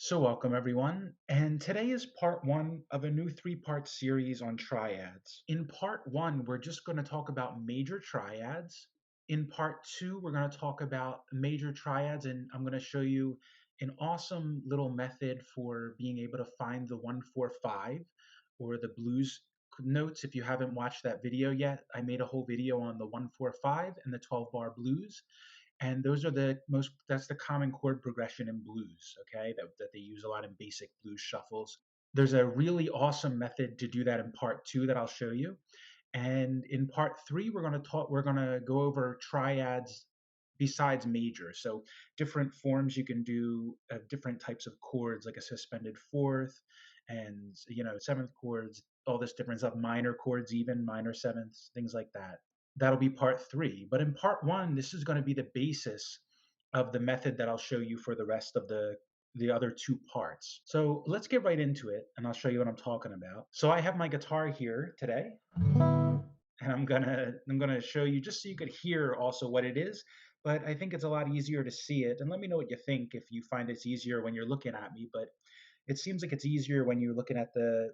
So, welcome everyone. And today is part one of a new three-part series on triads. In part one, we're just going to talk about major triads. In part two, we're going to talk about major triads, and I'm going to show you an awesome little method for being able to find the 1-4-5 or the blues notes. If you haven't watched that video yet, I made a whole video on the 1-4-5 and the 12-bar blues, and those are that's the common chord progression in blues, okay, that they use a lot in basic blues shuffles. There's a really awesome method to do that in part two that I'll show you. And in part three, we're going to go over triads besides major. So different forms you can do of different types of chords, like a suspended fourth and seventh chords, all this different stuff, minor chords, even minor sevenths, things like that. That'll be part three. But in part one, this is going to be the basis of the method that I'll show you for the rest of the other two parts. So let's get right into it, and I'll show you what I'm talking about. So I have my guitar here today, and I'm gonna show you just so you could hear also what it is. But I think it's a lot easier to see it. And let me know what you think if you find it's easier when you're looking at me. But it seems like it's easier when you're looking at the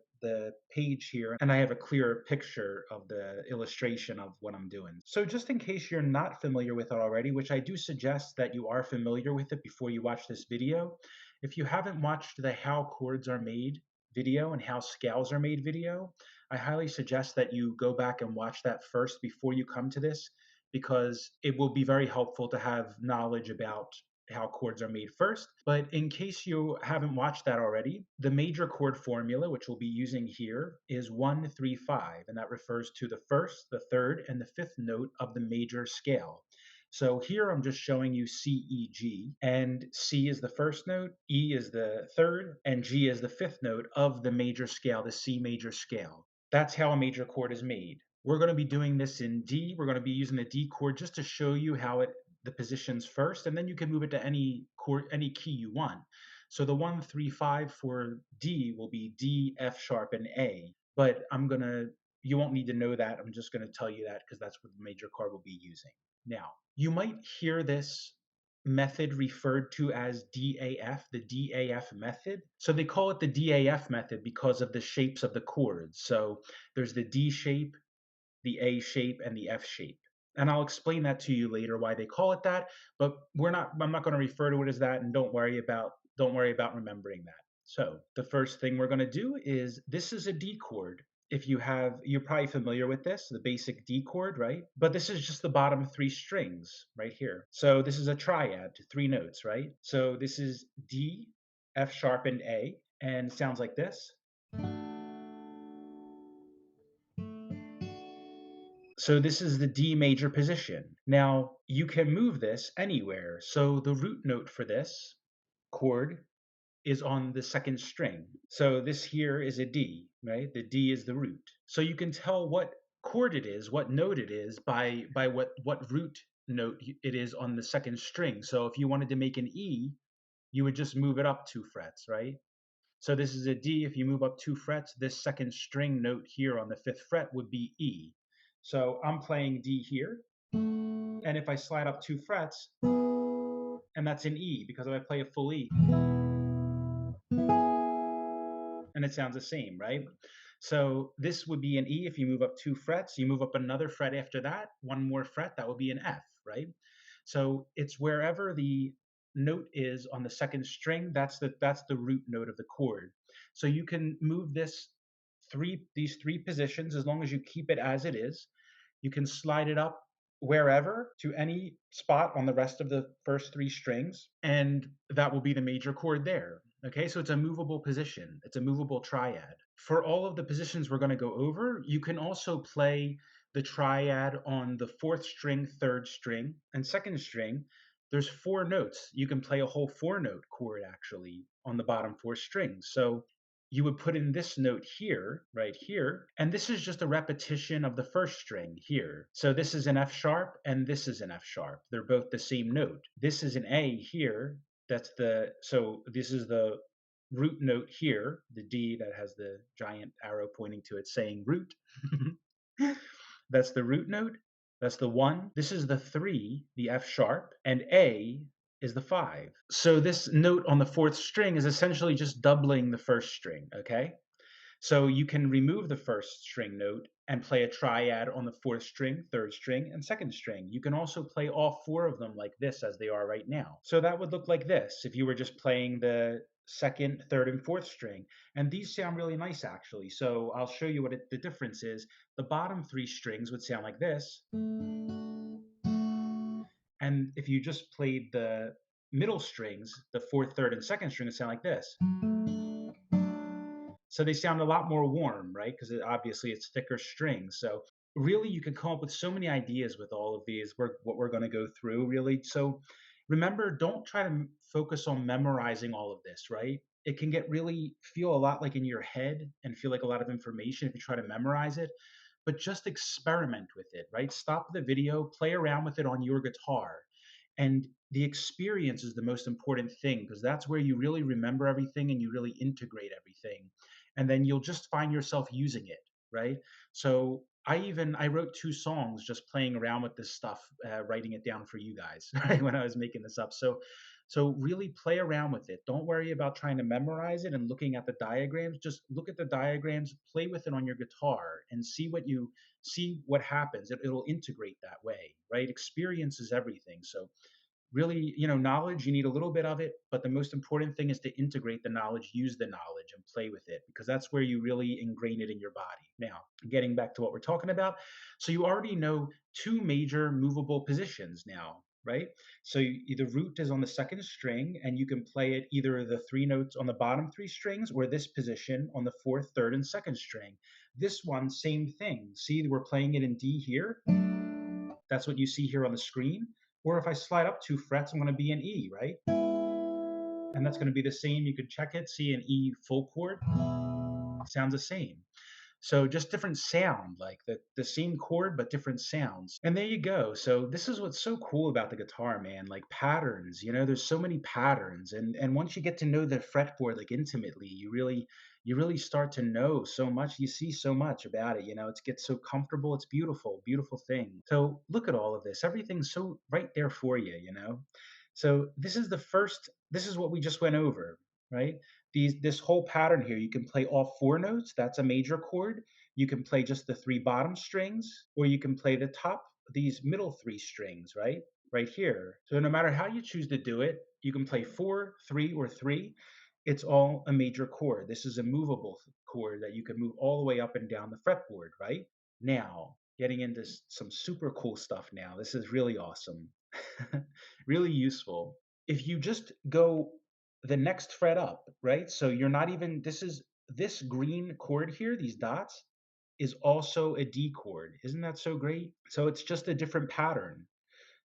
page here, and I have a clearer picture of the illustration of what I'm doing. So just in case you're not familiar with it already, which I do suggest that you are familiar with it before you watch this video, if you haven't watched the How Chords Are Made video and How Scales Are Made video, I highly suggest that you go back and watch that first before you come to this, because it will be very helpful to have knowledge about how chords are made first. But in case you haven't watched that already, the major chord formula, which we'll be using here, is 1-3-5, and that refers to the first, the third, and the fifth note of the major scale. So here I'm just showing you C, E, G, and C is the first note, E is the third, and G is the fifth note of the major scale, the C major scale. That's how a major chord is made. We're going to be doing this in D. We're going to be using the D chord just to show you how the positions first, and then you can move it to any chord, any key you want. So the 1-3-5 for D will be D, F sharp, and A. But you won't need to know that. I'm just gonna tell you that because that's what the major chord will be using. Now, you might hear this method referred to as DAF, the DAF method. So they call it the DAF method because of the shapes of the chords. So there's the D shape, the A shape, and the F shape. And I'll explain that to you later why they call it that, but I'm not going to refer to it as that, and don't worry about remembering that. So the first thing we're going to do is, this is a D chord. You're probably familiar with this, the basic D chord, right? But this is just the bottom three strings right here. So this is a triad, three notes, right? So this is D, F sharp, and A, and it sounds like this. So this is the D major position. Now, you can move this anywhere. So the root note for this chord is on the second string. So this here is a D, right? The D is the root. So you can tell what chord it is, what note it is, by what root note it is on the second string. So if you wanted to make an E, you would just move it up 2 frets, right? So this is a D. If you move up 2 frets, this second string note here on the 5th fret would be E. So I'm playing D here, and if I slide up 2 frets, and that's an E, because if I play a full E, and it sounds the same, right? So this would be an E if you move up 2 frets. You move up another fret after that, one more fret, that would be an F, right? So it's wherever the note is on the second string, that's the root note of the chord. So you can move these three positions as long as you keep it as it is. You can slide it up wherever to any spot on the rest of the first three strings, and that will be the major chord there. Okay, so it's a movable position. It's a movable triad. For all of the positions we're going to go over, you can also play the triad on the 4th string, 3rd string, and 2nd string. There's 4 notes. You can play a whole 4-note chord actually on the bottom 4 strings. So you would put in this note here, right here, and this is just a repetition of the 1st string here. So this is an F sharp, and this is an F sharp. They're both the same note. This is an A here. So this is the root note here, the D that has the giant arrow pointing to it saying root. That's the root note. That's the 1. This is the 3, the F sharp, and A is the 5. So this note on the 4th string is essentially just doubling the 1st string, okay? So you can remove the 1st string note and play a triad on the 4th string, 3rd string, and 2nd string. You can also play all 4 of them like this as they are right now. So that would look like this if you were just playing the 2nd, 3rd, and 4th string. And these sound really nice actually. So I'll show you what the difference is. The bottom 3 strings would sound like this. And if you just played the middle strings, the 4th, 3rd, and 2nd string would sound like this. So they sound a lot more warm, right? Because obviously it's thicker strings. So really, you can come up with so many ideas with all of these. What we're going to go through, really. So remember, don't try to focus on memorizing all of this, right? It can get really feel a lot like in your head and feel like a lot of information if you try to memorize it. But just experiment with it, right? Stop the video, play around with it on your guitar. And the experience is the most important thing because that's where you really remember everything and you really integrate everything. And then you'll just find yourself using it, right? So I wrote 2 songs just playing around with this stuff, writing it down for you guys, right? When I was making this up. So really play around with it. Don't worry about trying to memorize it and looking at the diagrams. Just look at the diagrams, play with it on your guitar, and see what happens. It'll integrate that way, right? Experience is everything. So really, knowledge, you need a little bit of it, but the most important thing is to integrate the knowledge, use the knowledge, and play with it because that's where you really ingrain it in your body. Now, getting back to what we're talking about. So you already know 2 major movable positions now, right? So the root is on the 2nd string, and you can play it either the 3 notes on the bottom 3 strings or this position on the 4th, 3rd, and 2nd string. This one, same thing. See, we're playing it in D here. That's what you see here on the screen. Or if I slide up 2 frets, I'm going to be in E, right? And that's going to be the same. You could check it, see an E full chord. Sounds the same. So just different sound, like the same chord, but different sounds. And there you go. So this is what's so cool about the guitar, man. Like patterns, there's so many patterns. And once you get to know the fretboard like intimately, you really start to know so much. You see so much about it. It gets so comfortable. It's beautiful, beautiful thing. So look at all of this. Everything's so right there for you. So this is what we just went over, right? This whole pattern here, you can play all 4 notes. That's a major chord. You can play just the 3 bottom strings, or you can play the top, these middle 3 strings, right here. So no matter how you choose to do it, you can play 4, 3, or 3. It's all a major chord. This is a movable chord that you can move all the way up and down the fretboard, right? Now, getting into some super cool stuff now. This is really awesome. Really useful. If you just go the next fret up, right? So you're not even, this green chord here, these dots, is also a D chord. Isn't that so great? So it's just a different pattern.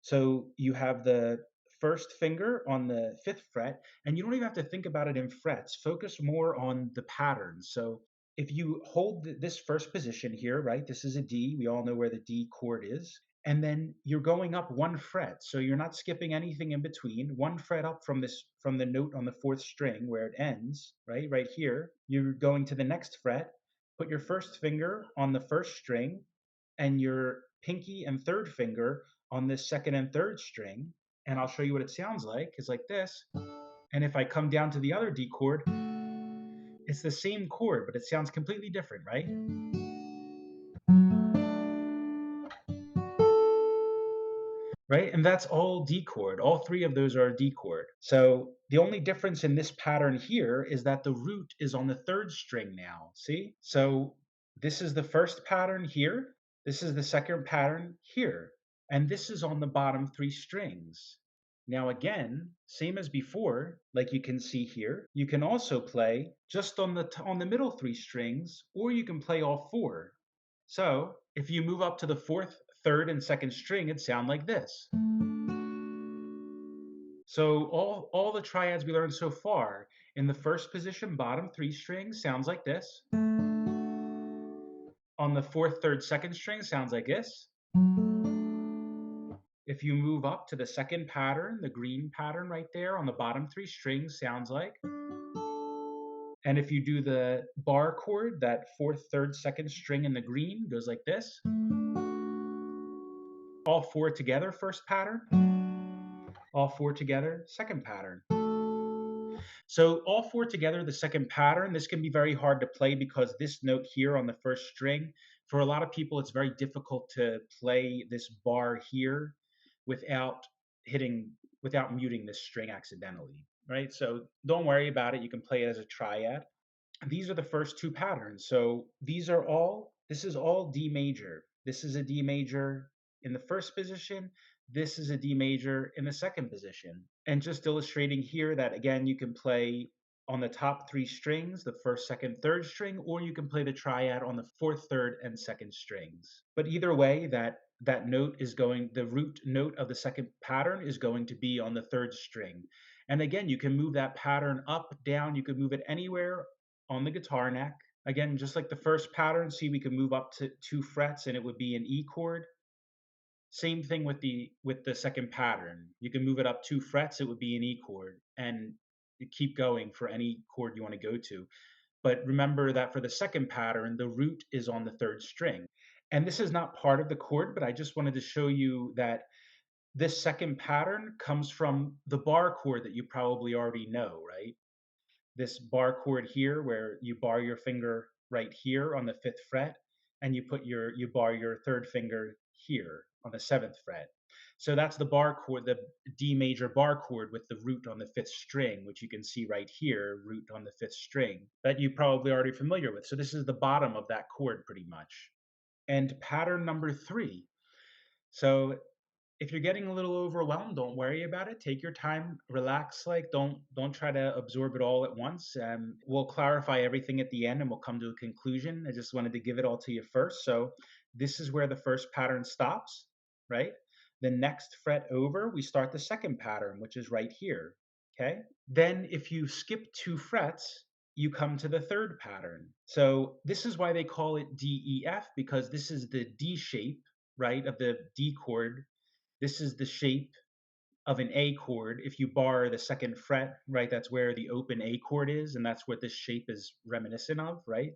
So you have the first finger on the 5th fret, and you don't even have to think about it in frets. Focus more on the pattern. So if you hold this first position here, right? This is a D. We all know where the D chord is. And then you're going up 1 fret. So you're not skipping anything in between. 1 fret up from the note on the 4th string where it ends, right? Right here. You're going to the next fret. Put your first finger on the 1st string and your pinky and 3rd finger on this 2nd and 3rd string. And I'll show you what it sounds like. It's like this. And if I come down to the other D chord, it's the same chord, but it sounds completely different, right? Right? And that's all D chord. All 3 of those are D chord. So the only difference in this pattern here is that the root is on the 3rd string now. See? So this is the first pattern here. This is the second pattern here. And this is on the bottom 3 strings. Now again, same as before, like you can see here, you can also play just on the middle 3 strings, or you can play all 4. So if you move up to the 4th, 3rd, and 2nd string, it'd sound like this. So all the triads we learned so far, in the first position, bottom 3 strings sounds like this. On the 4th, 3rd, 2nd string sounds like this. If you move up to the second pattern, the green pattern right there on the bottom 3 strings sounds like. And if you do the bar chord, that 4th, 3rd, 2nd string in the green goes like this. All 4 together, first pattern. All four together, second pattern. So all four together, the second pattern, this can be very hard to play because this note here on the first string, for a lot of people, it's very difficult to play this bar here without without muting this string accidentally, right? So don't worry about it. You can play it as a triad. These are the first two patterns. So this is all D major. This is a D major in the first position. This is a D major in the second position. And just illustrating here that again, you can play on the top three strings, the first, second, third string, or you can play the triad on the fourth, third, and second strings. But either way, the root note of the second pattern is going to be on the third string. And again, you can move that pattern up, down, you can move it anywhere on the guitar neck. Again, just like the first pattern, see we can move up to 2 frets and it would be an E chord. Same thing with the second pattern. You can move it up 2 frets, it would be an E chord, and you keep going for any chord you want to go to. But remember that for the second pattern, the root is on the third string. And this is not part of the chord, but I just wanted to show you that this second pattern comes from the bar chord that you probably already know, right? This bar chord here where you bar your finger right here on the 5th fret and you bar your third finger here on the 7th fret. So that's the bar chord, the D major bar chord with the root on the 5th string, which you can see right here, root on the 5th string, that you probably already familiar with. So this is the bottom of that chord pretty much. And pattern number 3. So if you're getting a little overwhelmed, don't worry about it. Take your time, relax. Like don't try to absorb it all at once. We'll clarify everything at the end, and we'll come to a conclusion. I just wanted to give it all to you first. So this is where the first pattern stops, right? The next fret over, we start the second pattern, which is right here. Okay. Then if you skip 2 frets, you come to the third pattern. So this is why they call it DEF, because this is the D shape, right, of the D chord. This is the shape of an A chord. If you bar the 2nd fret, right, that's where the open A chord is, and that's what this shape is reminiscent of, right?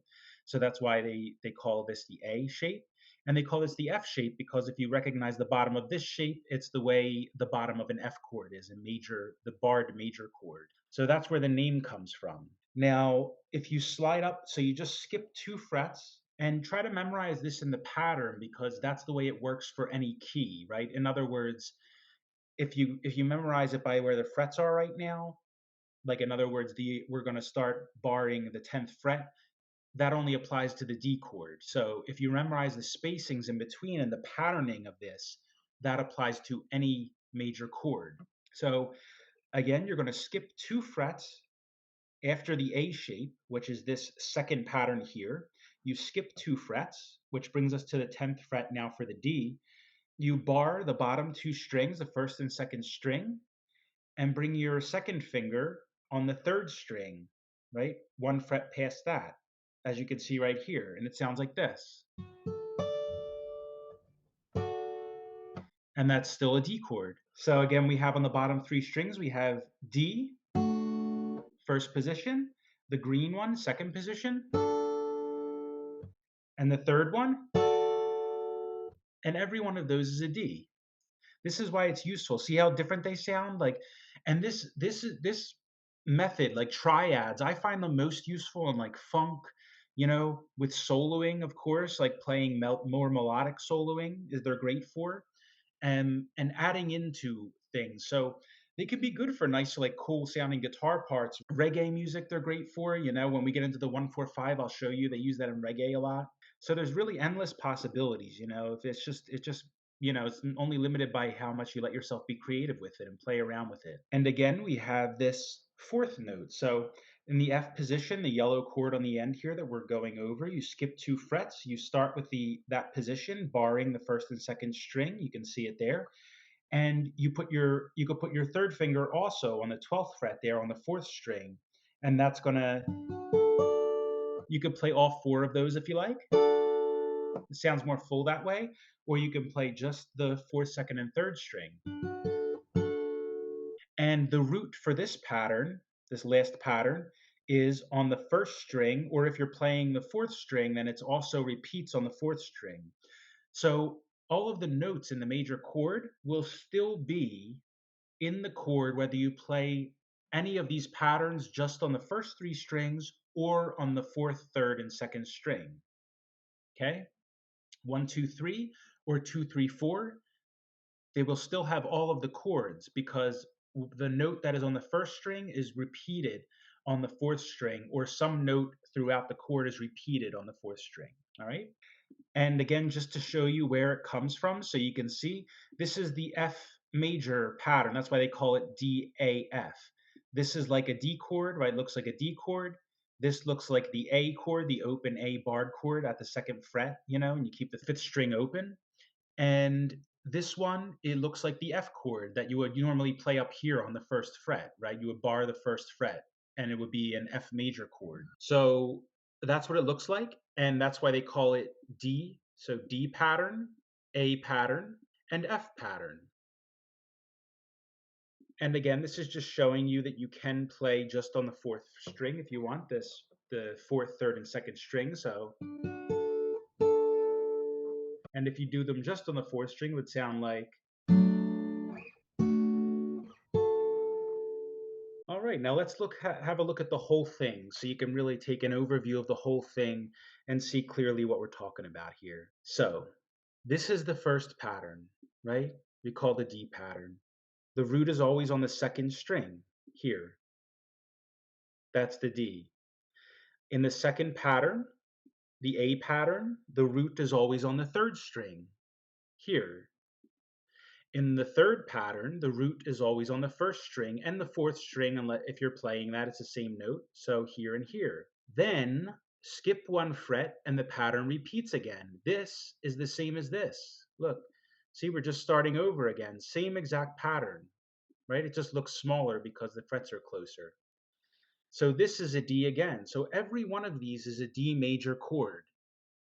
So that's why they call this the A shape. And they call this the F shape because if you recognize the bottom of this shape, it's the way the bottom of an F chord is, the barred major chord. So that's where the name comes from. Now, if you slide up, so you just skip 2 frets and try to memorize this in the pattern because that's the way it works for any key, right? In other words, if you memorize it by where the frets are right now, like in other words, we're going to start barring the 10th fret, that only applies to the D chord. So if you memorize the spacings in between and the patterning of this, that applies to any major chord. So again, you're going to skip 2 frets after the A shape, which is this second pattern here. You skip 2 frets, which brings us to the 10th fret now for the D. You bar the bottom 2 strings, the first and second string, and bring your second finger on the third string, right? 1 fret past that, as you can see right here. And it sounds like this. And that's still a D chord. So again, we have on the bottom 3 strings, we have D, first position, the green one, second position, and the third one, and every one of those is a D. This is why it's useful. See how different they sound? Like, and this method, like triads, I find them most useful in like funk, with soloing, of course, like playing more melodic soloing is they're great for, and adding into things. So they could be good for nice, like cool sounding guitar parts. Reggae music, they're great for. When we get into the 145, I'll show you they use that in reggae a lot. So there's really endless possibilities. If it's only limited by how much you let yourself be creative with it and play around with it. And again, we have this fourth note. So in the F position, the yellow chord on the end here that we're going over, you skip 2 frets. You start with that position, barring the first and second string. You can see it there. And you could put your third finger also on the 12th fret there on the fourth string. And you could play all 4 of those if you like. It sounds more full that way. Or you can play just the fourth, second, and third string. And the root for this pattern, this last pattern, is on the first string, or if you're playing the fourth string, then it's also repeats on the fourth string. So all of the notes in the major chord will still be in the chord, whether you play any of these patterns just on the first three strings or on the fourth, third, and second string. Okay? 1, 2, 3, or 2, 3, 4. They will still have all of the chords because the note that is on the first string is repeated on the fourth string, or some note throughout the chord is repeated on the fourth string. All right. And again, just to show you where it comes from, so you can see, this is the F major pattern. That's why they call it DAF. This is like a D chord, right? It looks like a D chord. This looks like the A chord, the open A barred chord at the second fret, and you keep the fifth string open. And this one, it looks like the F chord that you would normally play up here on the first fret, right? You would bar the first fret and it would be an F major chord. So that's what it looks like. And that's why they call it D. So D pattern, A pattern, and F pattern. And again, this is just showing you that you can play just on the fourth string if you want this, the fourth, third, and second string. So, and if you do them just on the fourth string, it would sound like. All right, now let's have a look at the whole thing so you can really take an overview of the whole thing and see clearly what we're talking about here. So, this is the first pattern, right? We call the D pattern. The root is always on the second string here. That's the D. In the second pattern, the A pattern, the root is always on the third string here. In the third pattern, the root is always on the first string and the fourth string, unless if you're playing that, it's the same note. So here and here. Then skip one fret and the pattern repeats again. This is the same as this. Look, see, we're just starting over again. Same exact pattern, right? It just looks smaller because the frets are closer. So this is a D again. So every one of these is a D major chord,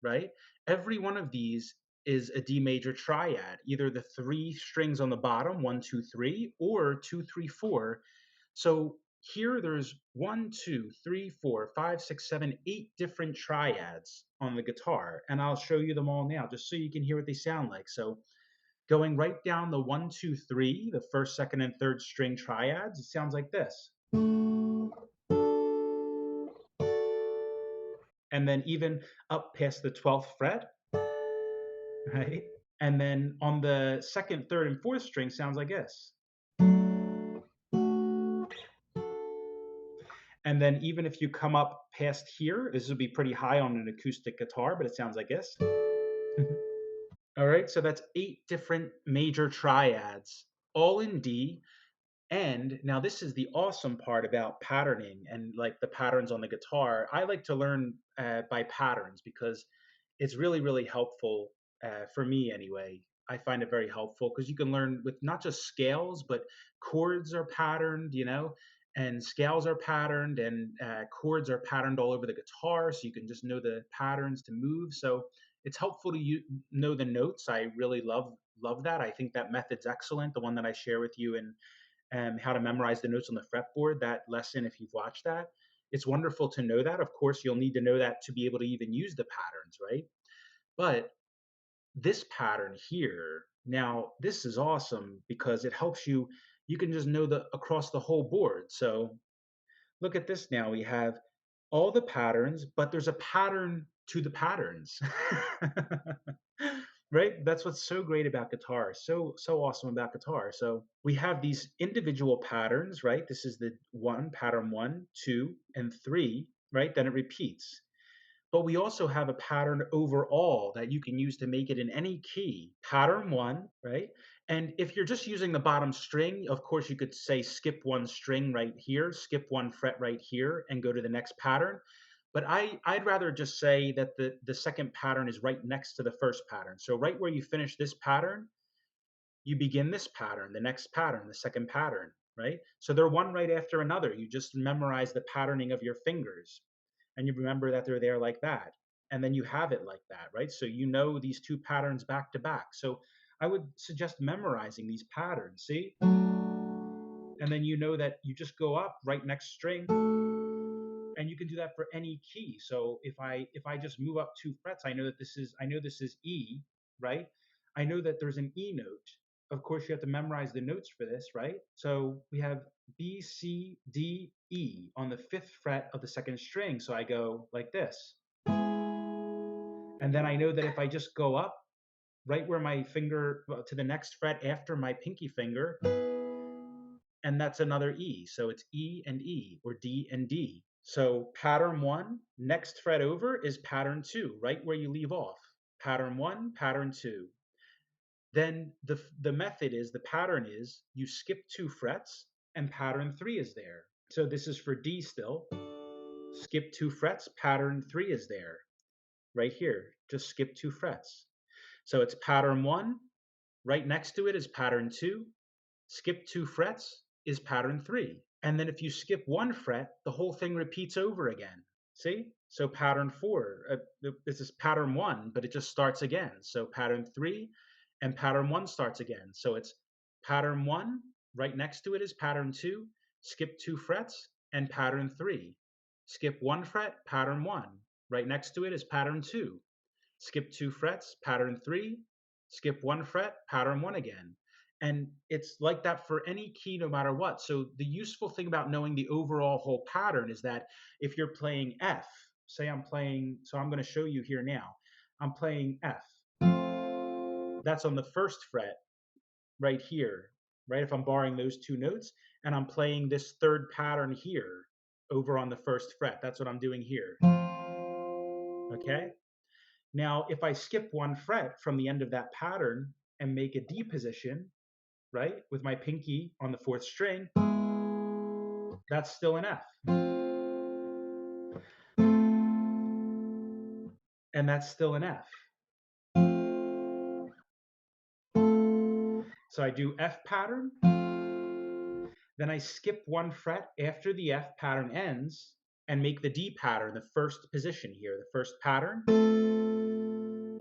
right? Every one of these is a D major triad, either the three strings on the bottom, 1, 2, 3, or 2, 3, 4. So here there's 1, 2, 3, 4, 5, 6, 7, 8 different triads on the guitar. And I'll show you them all now just so you can hear what they sound like. So going right down the 1, 2, 3, the first, second, and third string triads, it sounds like this. And then even up past the 12th fret, right? And then on the second, third, and fourth string sounds like this. And then even if you come up past here, this would be pretty high on an acoustic guitar, but it sounds like this. All right, so that's 8 different major triads, all in D. And now this is the awesome part about patterning and like the patterns on the guitar. I like to learn by patterns because it's really, really helpful for me anyway. I find it very helpful because you can learn with not just scales, but chords are patterned, and scales are patterned, and chords are patterned all over the guitar. So you can just know the patterns to move. So it's helpful to know the notes. I really love that. I think that method's excellent. The one that I share with you in how to memorize the notes on the fretboard, that lesson, if you've watched that, it's wonderful to know that. Of course, you'll need to know that to be able to even use the patterns, right? But this pattern here, now this is awesome because it helps you can just know the across the whole board. So look at this now. We have all the patterns, but there's a pattern to the patterns. Right? That's what's so great about guitar. So awesome about guitar. So we have these individual patterns, right? This is the pattern 1, 2, and 3, right? Then it repeats. But we also have a pattern overall that you can use to make it in any key. Pattern 1, right? And if you're just using the bottom string, of course, you could say skip one string right here, skip one fret right here, and go to the next pattern. But I'd rather just say that the second pattern is right next to the first pattern. So right where you finish this pattern, you begin this pattern, the next pattern, the second pattern, right? So they're one right after another. You just memorize the patterning of your fingers and you remember that they're there like that. And then you have it like that, right? So you know these two patterns back to back. So I would suggest memorizing these patterns, see? And then you know that you just go up right next string and you can do that for any key. So if I just move up 2 frets, I know this is E, right? I know that there's an E note of course, you have to memorize the notes for this, right? So we have B, C, D, E on the 5th fret of the 2nd string. So I go like this. And then I know that if I just go up right where my finger to the next fret after my pinky finger, and that's another E. So it's E and E, or D and D. So pattern 1, next fret over is pattern 2, right where you leave off. Pattern 1, pattern 2. Then the method is, the pattern is, you skip 2 frets and pattern 3 is there. So this is for D still. Skip 2 frets, pattern 3 is there. Right here, just skip 2 frets. So it's pattern 1, right next to it is pattern 2, skip 2 frets is pattern 3. And then if you skip 1 fret, the whole thing repeats over again. See? So pattern 4, this is pattern 1, but it just starts again. So pattern 3 and pattern 1 starts again. So it's pattern 1, right next to it is pattern 2, skip 2 frets, and pattern 3. Skip 1 fret, pattern 1. Right next to it is pattern 2. Skip 2 frets, pattern 3. Skip 1 fret, pattern 1 again. And it's like that for any key, no matter what. So the useful thing about knowing the overall whole pattern is that if you're playing F, say I'm playing, so I'm going to show you here now. I'm playing F. That's on the 1st fret right here, right? If I'm borrowing those 2 notes, and I'm playing this 3rd pattern here over on the 1st fret. That's what I'm doing here. Okay? Now, if I skip 1 fret from the end of that pattern and make a D position, right, with my pinky on the 4th string, that's still an F. And that's still an F. So I do F pattern, then I skip 1 fret after the F pattern ends and make the D pattern the 1st position here, the 1st pattern,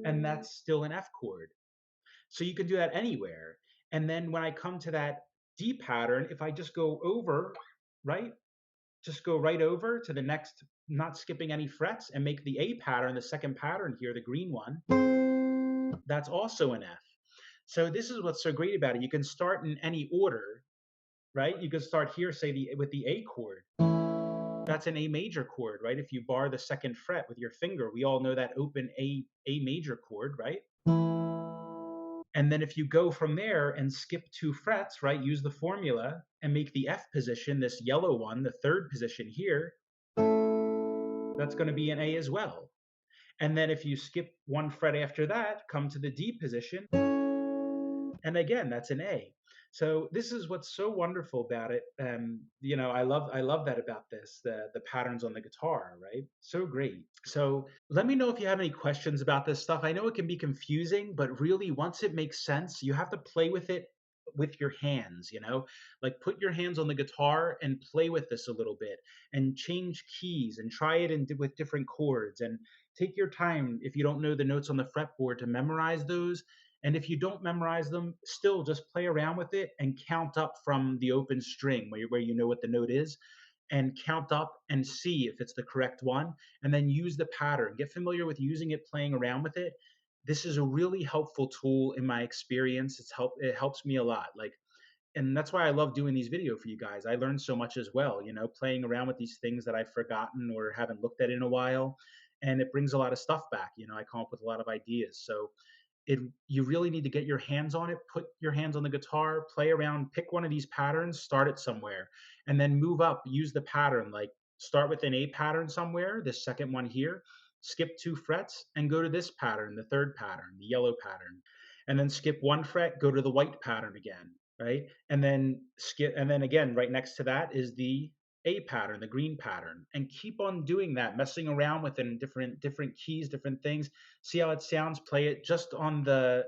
and that's still an F chord. So you can do that anywhere. And then when I come to that D pattern, if I just go over, right, just go right over to the next, not skipping any frets, and make the A pattern, the 2nd pattern here, the green one, that's also an F. So this is what's so great about it. You can start in any order, right? You can start here, say with the A chord. That's an A major chord, right? If you bar the 2nd fret with your finger, we all know that open A major chord, right? And then if you go from there and skip 2 frets, right, use the formula and make the F position, this yellow one, the 3rd position here, that's going to be an A as well. And then if you skip 1 fret after that, come to the D position, and again, that's an A. So this is what's so wonderful about it. You know, I love that about this, the patterns on the guitar, right? So great. So let me know if you have any questions about this stuff. I know it can be confusing, but really once it makes sense, you have to play with it with your hands, you know, like put your hands on the guitar and play with this a little bit and change keys and try it with different chords, and take your time if you don't know the notes on the fretboard to memorize those. And if you don't memorize them, still just play around with it and count up from the open string where you know what the note is, and count up and see if it's the correct one, and then use the pattern. Get familiar with using it, playing around with it. This is a really helpful tool in my experience. It helps me a lot. Like, and that's why I love doing these video for you guys. I learned so much as well, you know, playing around with these things that I've forgotten or haven't looked at in a while. And it brings a lot of stuff back. You know, I come up with a lot of ideas. So you really need to get your hands on it, put your hands on the guitar, play around, pick one of these patterns, start it somewhere, and then move up, use the pattern, like start with an A pattern somewhere, this second one here, skip 2 frets and go to this pattern, the 3rd pattern, the yellow pattern, and then skip 1 fret, go to the white pattern again, right? And then skip, and then again, right next to that is the A pattern, the green pattern, and keep on doing that, messing around with it in different keys, different things. See how it sounds. Play it just on the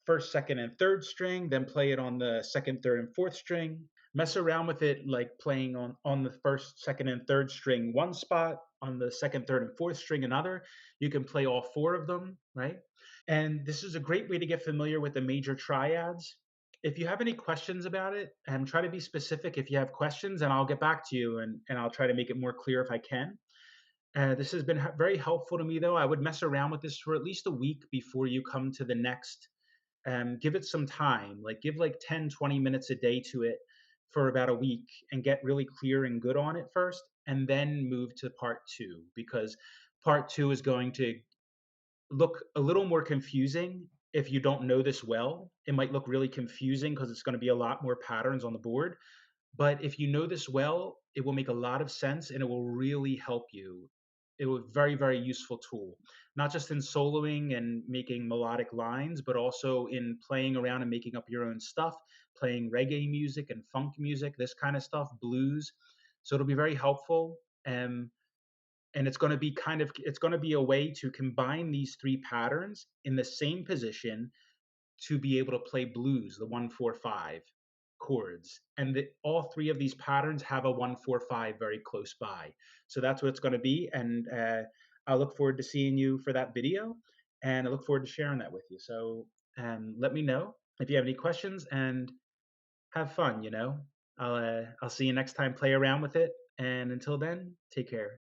1st, 2nd, and 3rd string, then play it on the 2nd, 3rd, and 4th string. Mess around with it, like playing on the 1st, 2nd, and 3rd string one spot, on the 2nd, 3rd, and 4th string another. You can play all 4 of them, right? And this is a great way to get familiar with the major triads. If you have any questions about it, and try to be specific if you have questions, and I'll get back to you, and I'll try to make it more clear if I can. This has been very helpful to me, though. I would mess around with this for at least a week before you come to the next Give it some time, like give like 10, 20 minutes a day to it for about a week and get really clear and good on it first, and then move to part two, because part two is going to look a little more confusing if you don't know this well. It might look really confusing because it's going to be a lot more patterns on the board. But if you know this well, it will make a lot of sense and it will really help you. It was very, very useful tool, not just in soloing and making melodic lines, but also in playing around and making up your own stuff, playing reggae music and funk music, this kind of stuff, blues. So it'll be very helpful. And it's going to be it's going to be a way to combine these three patterns in the same position to be able to play blues, the 1 4 5 chords. And all three of these patterns have a 1 4 5 very close by. So that's what it's going to be. And I look forward to seeing you for that video. And I look forward to sharing that with you. So let me know if you have any questions and have fun. I'll see you next time. Play around with it. And until then, take care.